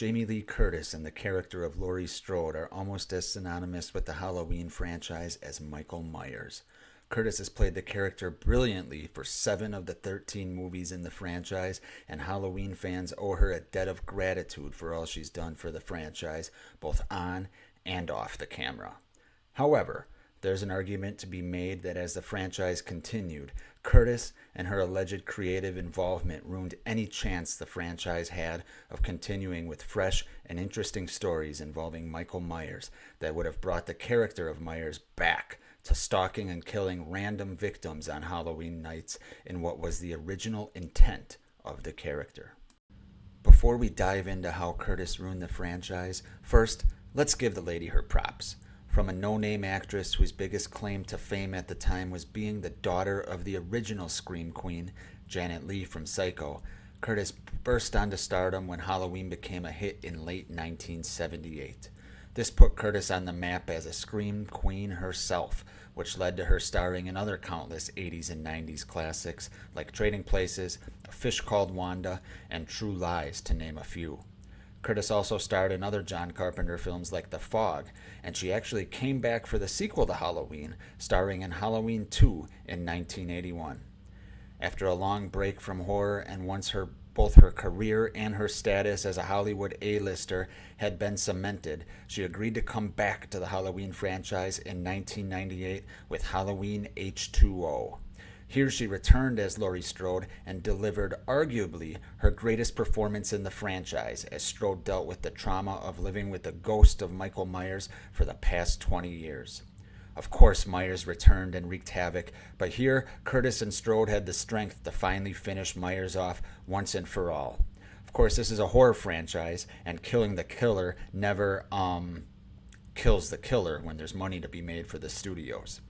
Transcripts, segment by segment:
Jamie Lee Curtis and the character of Laurie Strode are almost as synonymous with the Halloween franchise as Michael Myers. Curtis has played the character brilliantly for 7 of the 13 movies in the franchise, and Halloween fans owe her a debt of gratitude for all she's done for the franchise, both on and off the camera. However, there's an argument to be made that as the franchise continued, Curtis and her alleged creative involvement ruined any chance the franchise had of continuing with fresh and interesting stories involving Michael Myers that would have brought the character of Myers back to stalking and killing random victims on Halloween nights in what was the original intent of the character. Before we dive into how Curtis ruined the franchise, first, let's give the lady her props. From a no-name actress whose biggest claim to fame at the time was being the daughter of the original Scream Queen, Janet Leigh from Psycho, Curtis burst onto stardom when Halloween became a hit in late 1978. This put Curtis on the map as a Scream Queen herself, which led to her starring in other countless 80s and 90s classics like Trading Places, A Fish Called Wanda, and True Lies, to name a few. Curtis also starred in other John Carpenter films like The Fog, and she actually came back for the sequel to Halloween, starring in Halloween 2 in 1981. After a long break from horror and once both her career and her status as a Hollywood A-lister had been cemented, she agreed to come back to the Halloween franchise in 1998 with Halloween H2O. Here she returned as Laurie Strode and delivered arguably her greatest performance in the franchise as Strode dealt with the trauma of living with the ghost of Michael Myers for the past 20 years. Of course, Myers returned and wreaked havoc, but here Curtis and Strode had the strength to finally finish Myers off once and for all. Of course, this is a horror franchise, and killing the killer never kills the killer when there's money to be made for the studios.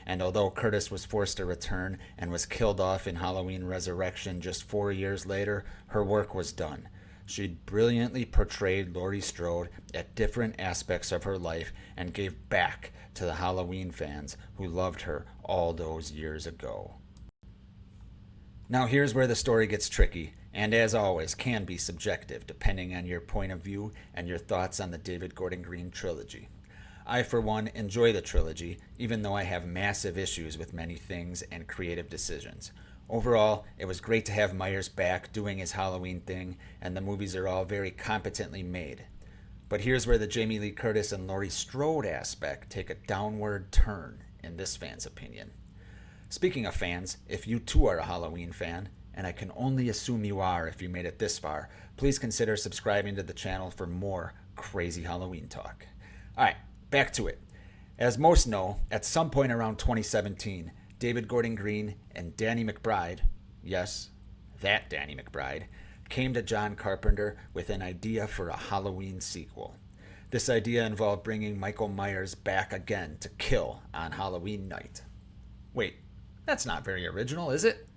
And although Curtis was forced to return and was killed off in Halloween Resurrection just 4 years later, her work was done. She'd brilliantly portrayed Laurie Strode at different aspects of her life and gave back to the Halloween fans who loved her all those years ago. Now here's where the story gets tricky, and as always can be subjective depending on your point of view and your thoughts on the David Gordon Green trilogy. I, for one, enjoy the trilogy, even though I have massive issues with many things and creative decisions. Overall, it was great to have Myers back doing his Halloween thing, and the movies are all very competently made. But here's where the Jamie Lee Curtis and Laurie Strode aspect take a downward turn, in this fan's opinion. Speaking of fans, if you too are a Halloween fan, and I can only assume you are if you made it this far, please consider subscribing to the channel for more crazy Halloween talk. Alright, back to it. As most know, at some point around 2017, David Gordon Green and Danny McBride, yes, that Danny McBride, came to John Carpenter with an idea for a Halloween sequel. This idea involved bringing Michael Myers back again to kill on Halloween night. Wait, that's not very original, is it?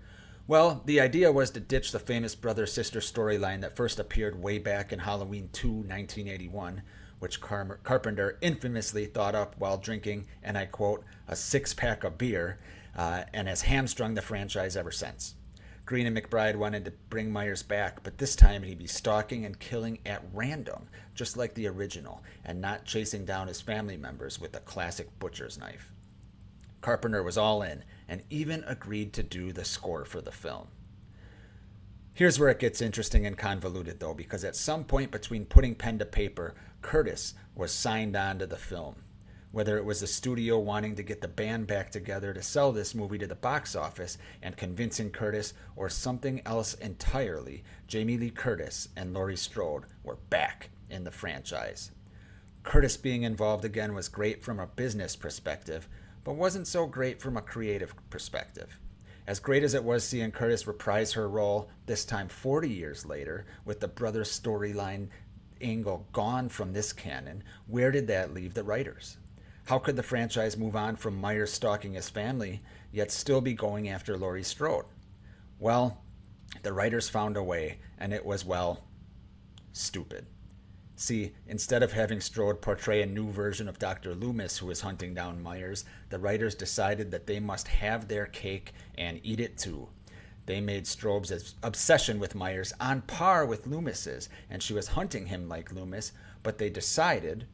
Well, the idea was to ditch the famous brother-sister storyline that first appeared way back in Halloween 2, 1981, which Carpenter infamously thought up while drinking, and I quote, a 6-pack of beer, and has hamstrung the franchise ever since. Green and McBride wanted to bring Myers back, but this time he'd be stalking and killing at random, just like the original, and not chasing down his family members with a classic butcher's knife. Carpenter was all in, and even agreed to do the score for the film. Here's where it gets interesting and convoluted, though, because at some point between putting pen to paper, Curtis was signed on to the film. Whether it was the studio wanting to get the band back together to sell this movie to the box office and convincing Curtis, or something else entirely, Jamie Lee Curtis and Laurie Strode were back in the franchise. Curtis being involved again was great from a business perspective, but wasn't so great from a creative perspective. As great as it was seeing Curtis reprise her role, this time 40 years later, with the brothers storyline angle gone from this canon, where did that leave the writers? How could the franchise move on from Myers stalking his family, yet still be going after Laurie Strode? Well, the writers found a way, and it was, well, stupid. See, instead of having Strode portray a new version of Dr. Loomis who is hunting down Myers, the writers decided that they must have their cake and eat it too. They made Strobe's obsession with Myers on par with Loomis's, and she was hunting him like Loomis, but they decided,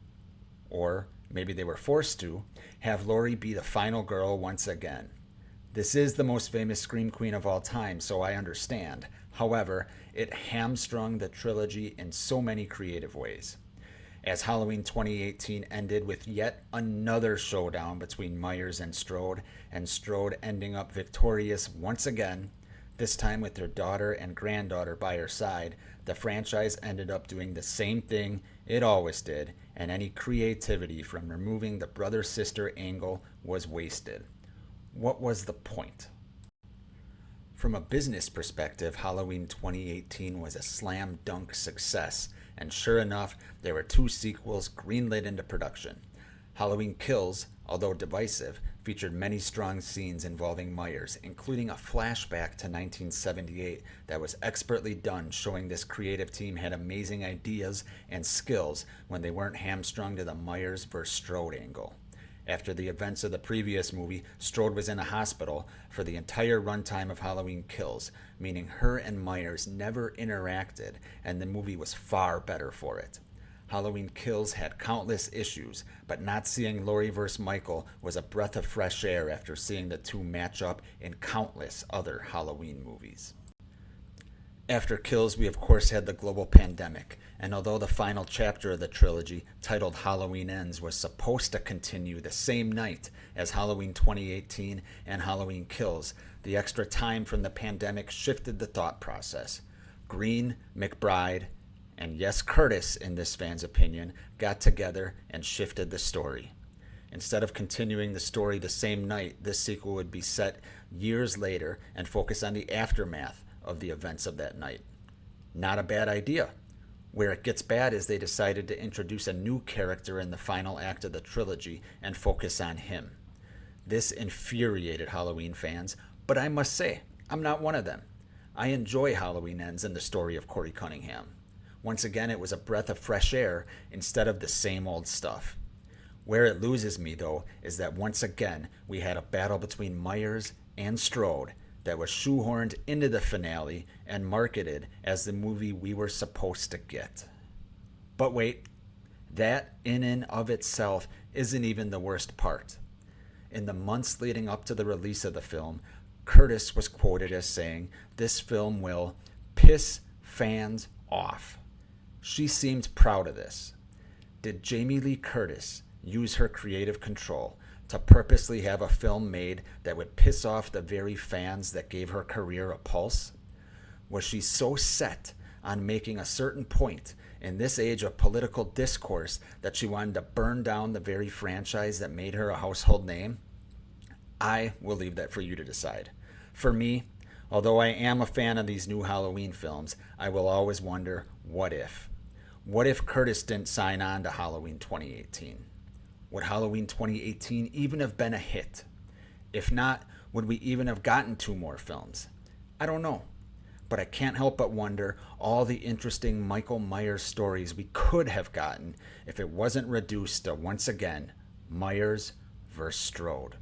or maybe they were forced to, have Laurie be the final girl once again. This is the most famous Scream Queen of all time, so I understand. However, it hamstrung the trilogy in so many creative ways. As Halloween 2018 ended with yet another showdown between Myers and Strode ending up victorious once again, this time with their daughter and granddaughter by her side, the franchise ended up doing the same thing it always did, and any creativity from removing the brother-sister angle was wasted. What was the point? From a business perspective, Halloween 2018 was a slam dunk success, and sure enough, there were 2 sequels greenlit into production. Halloween Kills, although divisive, featured many strong scenes involving Myers, including a flashback to 1978 that was expertly done, showing this creative team had amazing ideas and skills when they weren't hamstrung to the Myers vs. Strode angle. After the events of the previous movie, Strode was in a hospital for the entire runtime of Halloween Kills, meaning her and Myers never interacted, and the movie was far better for it. Halloween Kills had countless issues, but not seeing Laurie vs. Michael was a breath of fresh air after seeing the two match up in countless other Halloween movies. After Kills, we of course had the global pandemic, and although the final chapter of the trilogy, titled Halloween Ends, was supposed to continue the same night as Halloween 2018 and Halloween Kills, the extra time from the pandemic shifted the thought process. Green, McBride, and yes, Curtis, in this fan's opinion, got together and shifted the story. Instead of continuing the story the same night, this sequel would be set years later and focus on the aftermath of the events of that night. Not a bad idea. Where it gets bad is they decided to introduce a new character in the final act of the trilogy and focus on him. This infuriated Halloween fans, but I must say, I'm not one of them. I enjoy Halloween Ends and the story of Corey Cunningham. Once again, it was a breath of fresh air instead of the same old stuff. Where it loses me, though, is that once again, we had a battle between Myers and Strode that was shoehorned into the finale and marketed as the movie we were supposed to get. But wait, that in and of itself isn't even the worst part. In the months leading up to the release of the film, Curtis was quoted as saying, "This film will piss fans off." She seemed proud of this. Did Jamie Lee Curtis use her creative control to purposely have a film made that would piss off the very fans that gave her career a pulse? Was she so set on making a certain point in this age of political discourse that she wanted to burn down the very franchise that made her a household name? I will leave that for you to decide. For me, although I am a fan of these new Halloween films, I will always wonder, what if? What if Curtis didn't sign on to Halloween 2018? Would Halloween 2018 even have been a hit? If not, would we even have gotten 2 more films? I don't know. But I can't help but wonder all the interesting Michael Myers stories we could have gotten if it wasn't reduced to, once again, Myers vs. Strode.